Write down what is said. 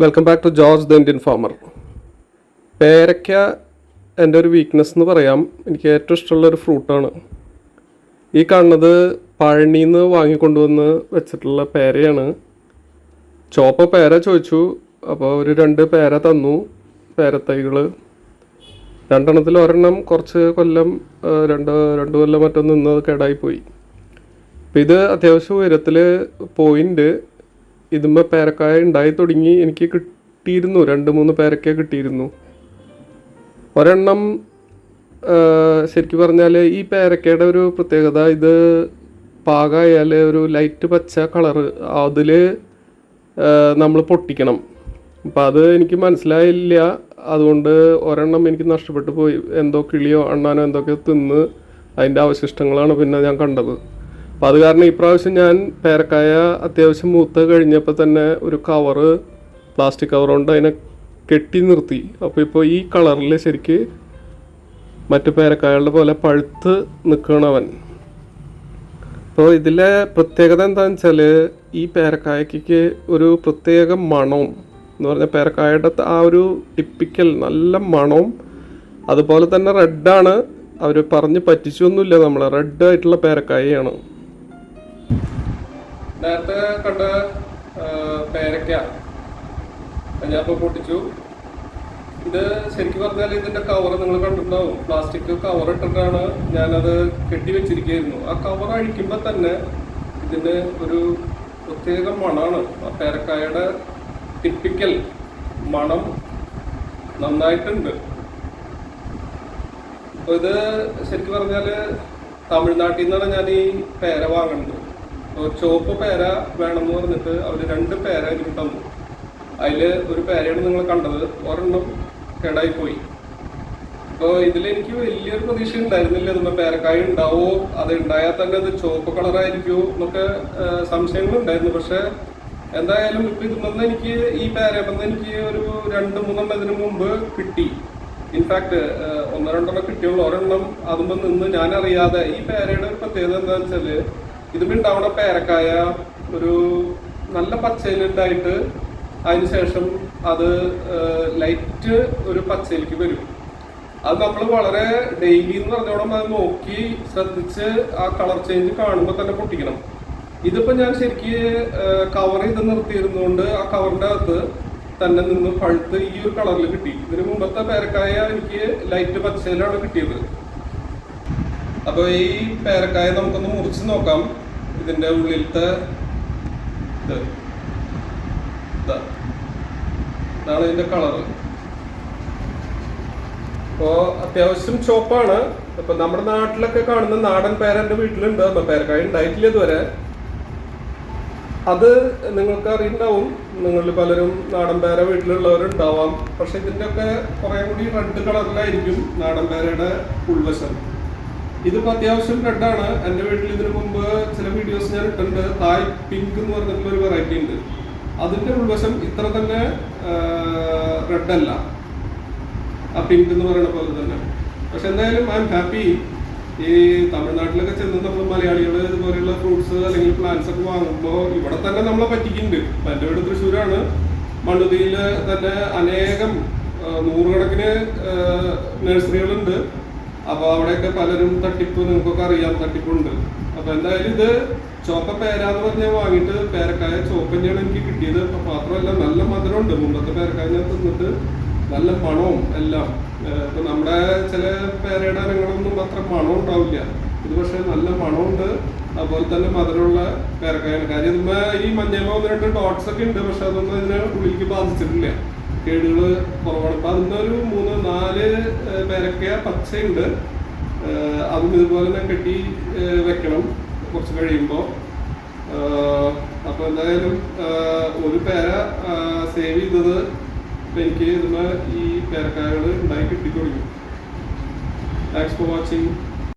Welcome back to George the Indian farmer. പേരയ്ക്ക എൻ്റെ ഒരു വീക്ക്നെസ് എന്ന് പറയാം. എനിക്ക് ഏറ്റവും ഇഷ്ടമുള്ളൊരു ഫ്രൂട്ടാണ്. ഈ കാണുന്നത് പഴനിയിൽ നിന്ന് വാങ്ങിക്കൊണ്ടുവന്ന് വെച്ചിട്ടുള്ള പേരയാണ്. ചുവപ്പ് പേര ചോദിച്ചു, അപ്പോൾ ഒരു 2 പേര തന്നു. പേരത്തൈകൾ രണ്ടെണ്ണത്തിൽ ഒരെണ്ണം കുറച്ച് കൊല്ലം രണ്ട് കൊല്ലം മറ്റൊന്ന് നിന്ന് കേടായിപ്പോയി. അപ്പോൾ ഇത് അത്യാവശ്യം ഉയരത്തിൽ പോയിൻ്റ്. ഇതുമ്മ പേരക്കായ ഉണ്ടായി തുടങ്ങി. എനിക്ക് കിട്ടിയിരുന്നു 2-3 പേരക്ക കിട്ടിയിരുന്നു. ഒരെണ്ണം ശരിക്കും പറഞ്ഞാൽ ഈ പേരക്കയുടെ ഒരു പ്രത്യേകത, ഇത് പാകമായാൽ ഒരു ലൈറ്റ് പച്ച കളറ് അതിൽ നമ്മൾ പൊട്ടിക്കണം. അപ്പം അത് എനിക്ക് മനസ്സിലായില്ല. അതുകൊണ്ട് ഒരെണ്ണം എനിക്ക് നഷ്ടപ്പെട്ടു പോയി. എന്തോ കിളിയോ അണ്ണാനോ എന്തൊക്കെ തിന്ന് അതിൻ്റെ അവശിഷ്ടങ്ങളാണ് പിന്നെ ഞാൻ കണ്ടത്. അപ്പോൾ അത് കാരണം ഇപ്രാവശ്യം ഞാൻ പേരക്കായ അത്യാവശ്യം മൂത്ത് കഴിഞ്ഞപ്പോൾ തന്നെ ഒരു പ്ലാസ്റ്റിക് കവർ കൊണ്ട് അതിനെ കെട്ടി നിർത്തി. അപ്പോൾ ഇപ്പോൾ ഈ കളറിൽ ശരിക്ക് മറ്റു പേരക്കായകളുടെ പോലെ പഴുത്ത് നിൽക്കണവൻ. അപ്പോൾ ഇതിലെ പ്രത്യേകത എന്താണെന്ന് വെച്ചാൽ, ഈ പേരക്കായക്ക് ഒരു പ്രത്യേക മണവും എന്ന് പറഞ്ഞാൽ പേരക്കായയുടെ ആ ഒരു ടിപ്പിക്കൽ നല്ല മണവും, അതുപോലെ തന്നെ റെഡാണ്. അവർ പറഞ്ഞ് പറ്റിച്ചൊന്നുമില്ല, നമ്മൾ റെഡ് ആയിട്ടുള്ള പേരക്കായയാണ്. നേരത്തെ കണ്ട പേരക്ക ഞാനിപ്പോൾ പൊട്ടിച്ചു. ഇത് ശരിക്കും പറഞ്ഞാൽ ഇതിൻ്റെ കവർ നിങ്ങൾ കണ്ടിട്ടുണ്ടാവും. പ്ലാസ്റ്റിക് കവർ ഇട്ടിട്ടാണ് ഞാനത് കെട്ടി വെച്ചിരിക്കുകയായിരുന്നു. ആ കവർ അഴിക്കുമ്പോൾ തന്നെ ഇതിന് ഒരു പ്രത്യേക മണമാണ്. ആ പേരക്കായയുടെ ടിപ്പിക്കൽ മണം നന്നായിട്ടുണ്ട്. അപ്പോൾ ഇത് ശരിക്കും പറഞ്ഞാൽ തമിഴ്നാട്ടിൽ നിന്നാണ് ഞാൻ ഈ പേര വാങ്ങുന്നത്. ചുവപ്പ് പേര വേണമെന്ന് പറഞ്ഞിട്ട് അവർ 2 പേര എനിക്ക് തന്നു. അതിൽ ഒരു പേരയാണ് നിങ്ങൾ കണ്ടത്, ഒരെണ്ണം കേടായിപ്പോയി. അപ്പോൾ ഇതിലെനിക്ക് വലിയൊരു പ്രതീക്ഷ ഉണ്ടായിരുന്നില്ല. ഇതുമ്പോൾ പേരക്കായ ഉണ്ടാവോ, അത് ഉണ്ടായാൽ തന്നെ അത് ചുവപ്പ് കളറായിരിക്കുമോ എന്നൊക്കെ സംശയങ്ങളുണ്ടായിരുന്നു. പക്ഷെ എന്തായാലും ഇപ്പം ഇതുമെന്ന് എനിക്ക് ഈ പേരമെന്ന് എനിക്ക് ഒരു 2-3 ഇതിന് മുമ്പ് കിട്ടി. ഇൻഫാക്ട് 1-2 കിട്ടിയുള്ളൂ. ഒരെണ്ണം അതുമ്പോൾ നിന്ന് ഞാനറിയാതെ. ഈ പേരയുടെ ഒരു പ്രത്യേകത എന്താണെന്ന് വെച്ചാൽ, ഇതുമുണ്ടാവണ പേരക്കായ ഒരു നല്ല പച്ചയിലുണ്ടായിട്ട് അതിനുശേഷം അത് ലൈറ്റ് ഒരു പച്ചയിലേക്ക് വരും. അത് നമ്മൾ വളരെ ഡെയിലി എന്ന് പറഞ്ഞോളം അത് നോക്കി ശ്രദ്ധിച്ച് ആ കളർ ചേഞ്ച് കാണുമ്പോൾ തന്നെ പൊട്ടിക്കണം. ഇതിപ്പോൾ ഞാൻ ശരിക്ക് കവർ ചെയ്ത് നിർത്തിയിരുന്നുകൊണ്ട് ആ കവറിൻ്റെ അകത്ത് തന്നെ നിന്ന് പഴുത്ത് ഈ ഒരു കളറിൽ കിട്ടി. ഇതിന് മുമ്പത്തെ പേരക്കായ എനിക്ക് ലൈറ്റ് പച്ചയിലാണ് കിട്ടിയത്. അപ്പോൾ ഈ പേരക്കായ നമുക്കൊന്ന് മുറിച്ച് നോക്കാം. ഇതിൻ്റെ ഉള്ളിലത്തെ ഇതാണ് ഇതിൻ്റെ കളറ്. അപ്പോൾ അത്യാവശ്യം ചോപ്പാണ്. ഇപ്പം നമ്മുടെ നാട്ടിലൊക്കെ കാണുന്ന നാടൻ പേര എൻ്റെ വീട്ടിലുണ്ട്. അപ്പോൾ പേരക്കായ ഉണ്ടായിട്ടില്ല ഇതുവരെ. അത് നിങ്ങൾക്ക് അറിയുണ്ടാവും. നിങ്ങളിൽ പലരും നാടൻ പേര വീട്ടിലുള്ളവരുണ്ടാവാം. പക്ഷെ ഇതിൻ്റെയൊക്കെ കുറേ കൂടി റെഡ് കളറിലായിരിക്കും നാടൻ പേരയുടെ ഉൾവശം. ഇതിപ്പോൾ അത്യാവശ്യം റെഡാണ്. എൻ്റെ വീട്ടിൽ ഇതിനു മുമ്പ് ചില വീഡിയോസ് ഞാൻ ഇട്ടിട്ടുണ്ട്. തായ് പിങ്ക് എന്ന് പറഞ്ഞിട്ടുള്ള ഒരു വെറൈറ്റി ഉണ്ട്. അതിൻ്റെ ഉൾവശം ഇത്ര തന്നെ റെഡല്ല, ആ പിങ്ക് എന്ന് പറയുന്ന പോലെ തന്നെ. പക്ഷെ എന്തായാലും ഐ എം ഹാപ്പി. ഈ തമിഴ്നാട്ടിലൊക്കെ ചെന്ന് നമ്മൾ മലയാളികൾ ഇതുപോലെയുള്ള ഫ്രൂട്ട്സ് അല്ലെങ്കിൽ പ്ലാന്റ്സ് ഒക്കെ വാങ്ങുമ്പോൾ ഇവിടെ തന്നെ നമ്മളെ പറ്റിക്കുന്നുണ്ട്. അപ്പം എൻ്റെ വീട് തൃശ്ശൂരാണ്. മണ്ണുതിയിൽ തന്നെ അനേകം 100 കണക്കിന് നഴ്സറികളുണ്ട്. അപ്പോൾ അവിടെയൊക്കെ പലരും തട്ടിപ്പ്, നിങ്ങൾക്കൊക്കെ അറിയാം, തട്ടിപ്പുണ്ട്. അപ്പോൾ എന്തായാലും ഇത് ചുവപ്പ പേര എന്ന് പറഞ്ഞാൽ വാങ്ങിയിട്ട് പേരക്കായ ചുവപ്പ് തന്നെയാണ് എനിക്ക് കിട്ടിയത്. അപ്പോൾ മാത്രമല്ല നല്ല മധുരമുണ്ട്. മുമ്പത്തെ പേരക്കായ ഞാൻ തിന്നിട്ട് നല്ല മണവും എല്ലാം. ഇപ്പം നമ്മുടെ ചില പേരയുടെ ഇനങ്ങളൊന്നും അത്ര മണം ഉണ്ടാവില്ല. ഇത് പക്ഷേ നല്ല മണമുണ്ട്, അതുപോലെ തന്നെ മധുരമുള്ള പേരക്കായാണ്. കാര്യം ഇതുമ്പോൾ ഈ മഞ്ഞമ്മ 1-2 ഡോട്ട്സ് ഒക്കെ ഉണ്ട്. പക്ഷെ അതൊന്നും ഇതിനെ ഉള്ളിലേക്ക് ബാധിച്ചിട്ടില്ല. കേടുകൾ കുറവാണ്. അപ്പം അതിനൊരു 3-4 പേരക്ക പച്ചയുണ്ട്. അതും ഇതുപോലെ തന്നെ കെട്ടി വെക്കണം കുറച്ച് കഴിയുമ്പോൾ. അപ്പോൾ എന്തായാലും ഒരു പേര സേവ് ചെയ്തത് ഇപ്പം എനിക്ക് ഇതിന് ഈ പേരക്കായകൾ ഉണ്ടായി കിട്ടി തുടങ്ങി. Thanks for watching.